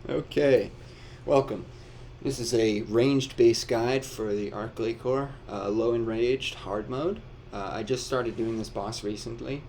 Okay, welcome. This is a ranged base guide for the Arch-Glacor low enraged hard mode. I just started doing this boss recently.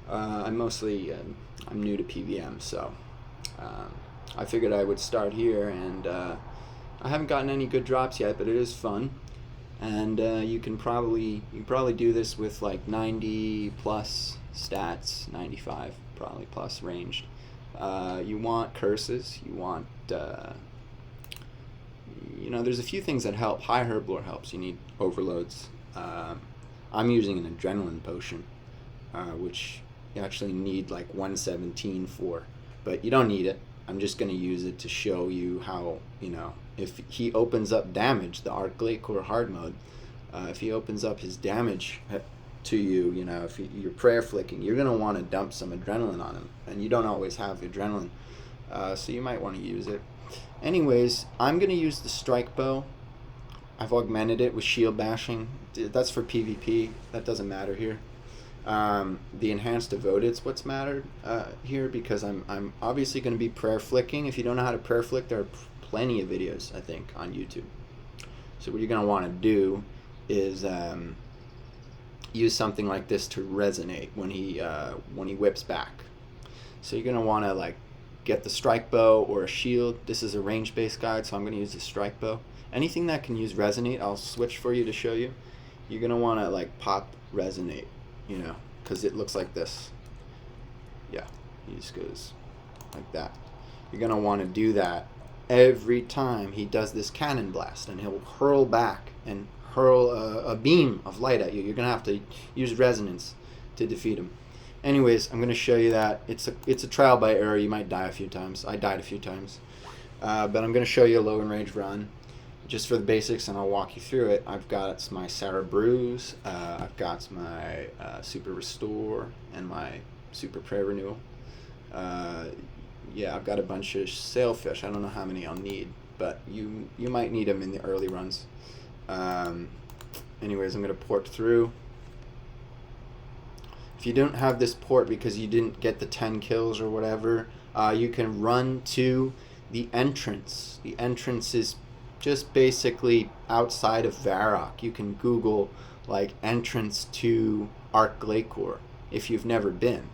I'm new to PVM, so um, I figured I would start here, and I haven't gotten any good drops yet, but it is fun. And you can probably do this with like 90 plus stats, 95 probably plus ranged. You want curses. You want there's a few things that help. High herb lore helps. You need overloads. I'm using an adrenaline potion, which you actually need like 117 for, but you don't need it. I'm just going to use it to show you how, if he opens up damage, the Arch-Glacor hard mode, if he opens up his damage to you, if you're prayer flicking, you're going to want to dump some adrenaline on him, and you don't always have adrenaline, so you might want to use it. Anyways, I'm going to use the strike bow. I've augmented it with shield bashing. That's for PvP. That doesn't matter here. The enhanced devoted's what's mattered here, because I'm obviously going to be prayer flicking. If you don't know how to prayer flick, there are plenty of videos, I think, on YouTube. So what you're going to want to do is use something like this to resonate when he whips back. So you're going to want to like get the strike bow or a shield. This is a range based guide, so I'm going to use the strike bow. Anything that can use resonate, I'll switch for you to show you. You're going to want to like pop resonate, because it looks like this. Yeah, he just goes like that. You're going to want to do that every time he does this cannon blast, and he'll hurl back and hurl a beam of light at you. You're going to have to use resonance to defeat him. Anyways, I'm going to show you that. It's a trial by error. You might die a few times. I died a few times. But I'm going to show you a low range run just for the basics, and I'll walk you through it. I've got my Saradomin Brews. I've got my Super Restore and my Super Prayer Renewal. Yeah, I've got a bunch of sailfish. I don't know how many I'll need, but you might need them in the early runs. Anyways, I'm going to port through. If you don't have this port because you didn't get the 10 kills or whatever, you can run to the entrance. The entrance is just basically outside of Varrock. You can Google like entrance to Arch-Glacor if you've never been.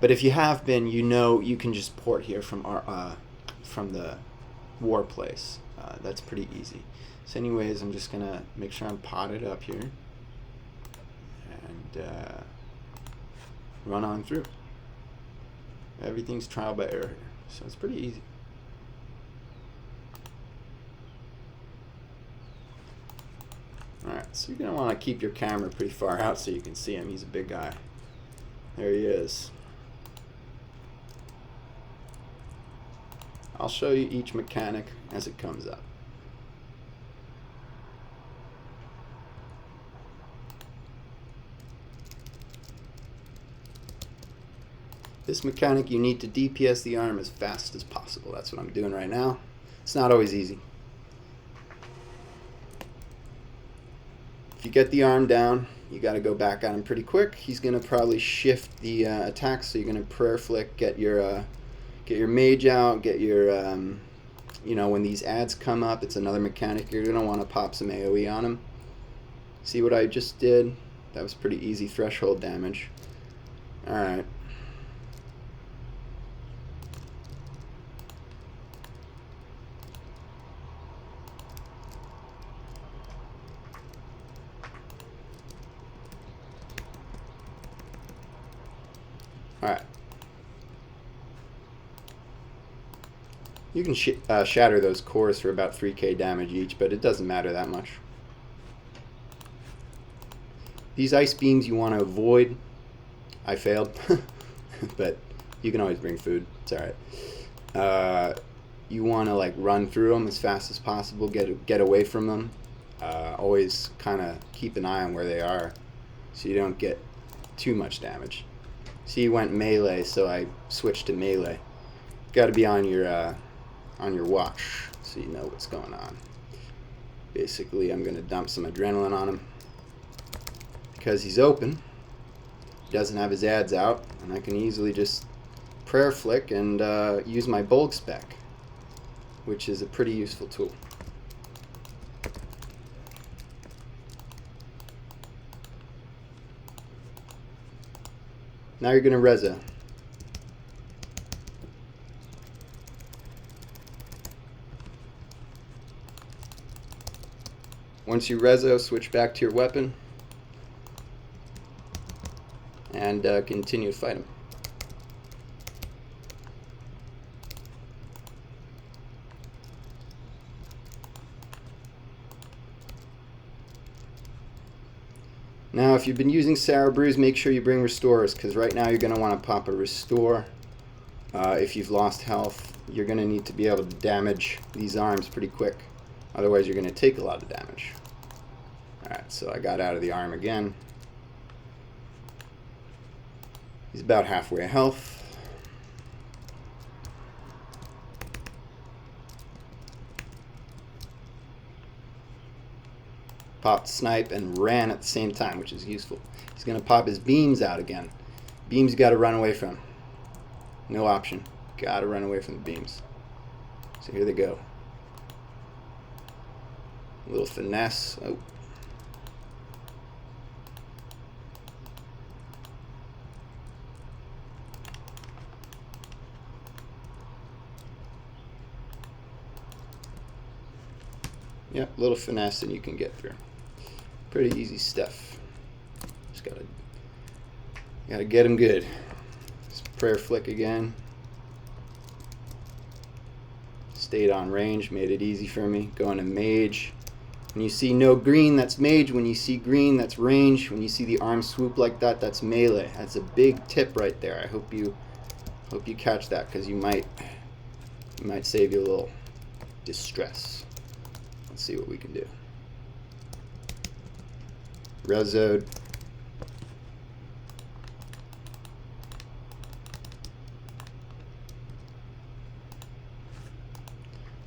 But if you have been, you can just port here from the war place. That's pretty easy. So anyways, I'm just gonna make sure I'm potted up here and run on through. Everything's trial by error here, so it's pretty easy. Alright, so you're going to want to keep your camera pretty far out so you can see him. He's a big guy. There he is. I'll show you each mechanic as it comes up. This mechanic, you need to DPS the arm as fast as possible. That's what I'm doing right now. It's not always easy. If you get the arm down, you got to go back at him pretty quick. He's going to probably shift the attack, so you're going to prayer flick, get your mage out, get your, when these ads come up, it's another mechanic. You're going to want to pop some AoE on him. See what I just did? That was pretty easy threshold damage. Alright. Alright. You can shatter those cores for about 3k damage each, but it doesn't matter that much. These ice beams you want to avoid. I failed, but you can always bring food. It's alright. You want to like run through them as fast as possible, get away from them. Always kind of keep an eye on where they are so you don't get too much damage. See, you went melee, so I switched to melee. Got to be on your watch so you know what's going on. Basically, I'm going to dump some adrenaline on him because he's open. He doesn't have his ads out, and I can easily just prayer flick and use my bulk spec. which is a pretty useful tool. Now you're going to reso. Once you reso, switch back to your weapon and continue to fight him. Now, if you've been using Saradomin Brews, make sure you bring restorers, because right now you're going to want to pop a restore. If you've lost health, you're going to need to be able to damage these arms pretty quick. Otherwise, you're going to take a lot of damage. Alright, so I got out of the arm again. He's about halfway health. Popped snipe and ran at the same time, which is useful. He's going to pop his beams out again. Beams you got to run away from. No option. Got to run away from the beams. So here they go. A little finesse. Oh. Yep, a little finesse and you can get through. Pretty easy stuff. Just gotta get him good. Just prayer flick again. Stayed on range, made it easy for me. Going to mage. When you see no green, that's mage. When you see green, that's range. When you see the arm swoop like that, that's melee. That's a big tip right there. I hope you catch that, because you might save you a little distress. Let's see what we can do. Rezoed.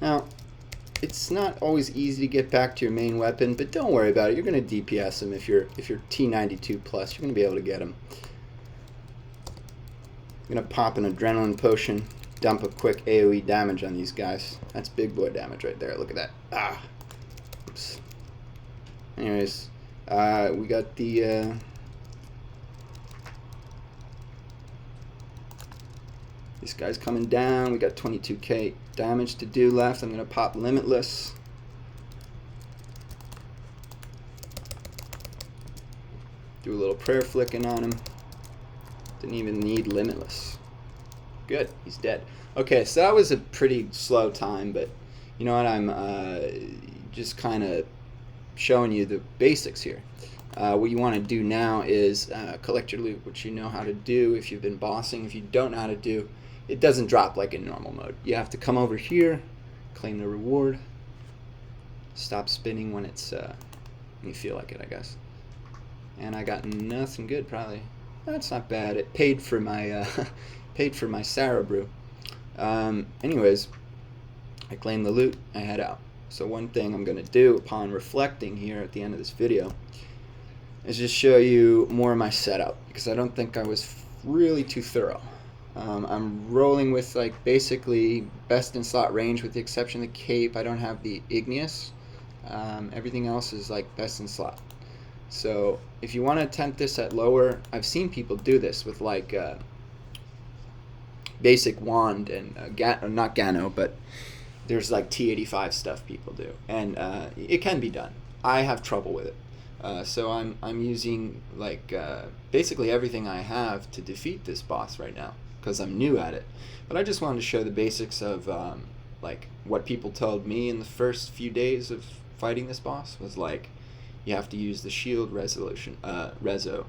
Now, it's not always easy to get back to your main weapon, but don't worry about it. You're going to DPS him if you're T92 plus. You're going to be able to get him. I'm going to pop an adrenaline potion, dump a quick AoE damage on these guys. That's big boy damage right there. Look at that. Ah. Oops. Anyways, we got the this guy's coming down. We got 22k damage to do left. I'm gonna pop Limitless. Do a little prayer flicking on him. Didn't even need Limitless. Good, he's dead. Okay, so that was a pretty slow time, but you know what? I'm just kind of showing you the basics here. What you want to do now is collect your loot, which you know how to do if you've been bossing. If you don't know how to do, it doesn't drop like in normal mode. You have to come over here, claim the reward, stop spinning when it's when you feel like it, I guess. And I got nothing good, probably. That's not bad. It paid for my paid for my Saradomin Brew. Anyways, I claim the loot. I head out. So one thing I'm going to do upon reflecting here at the end of this video is just show you more of my setup, because I don't think I was really too thorough. I'm rolling with like basically best in slot range with the exception of the cape. I don't have the igneous. Everything else is like best in slot. So if you want to attempt this at lower, I've seen people do this with like basic wand and not Gano, but there's like T85 stuff people do, and it can be done. I have trouble with it, so I'm using like basically everything I have to defeat this boss right now, because I'm new at it. But I just wanted to show the basics of like what people told me in the first few days of fighting this boss was like you have to use the shield resolution reso,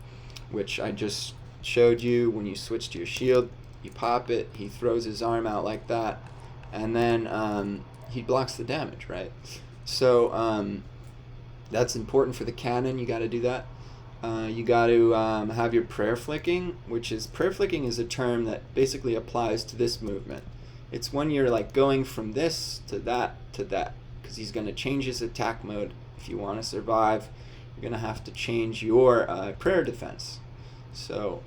which I just showed you. When you switch to your shield, you pop it, he throws his arm out like that, and then he blocks the damage, right? So that's important for the cannon. You got to do that. You got to have your prayer flicking, which is, prayer flicking is a term that basically applies to this movement. It's when you're like going from this to that, because he's going to change his attack mode. If you want to survive, you're going to have to change your prayer defense. So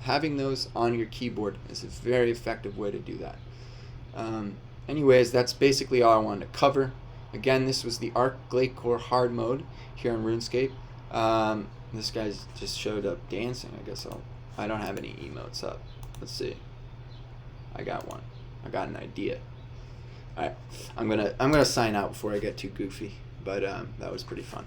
having those on your keyboard is a very effective way to do that. anyways, that's basically all I wanted to cover. Again, this was the Arch-Glacor Hardmode here in RuneScape. This guy's just showed up dancing. I guess I don't have any emotes up. Let's see. I got one. I got an idea. All right, I'm gonna sign out before I get too goofy. But that was pretty fun.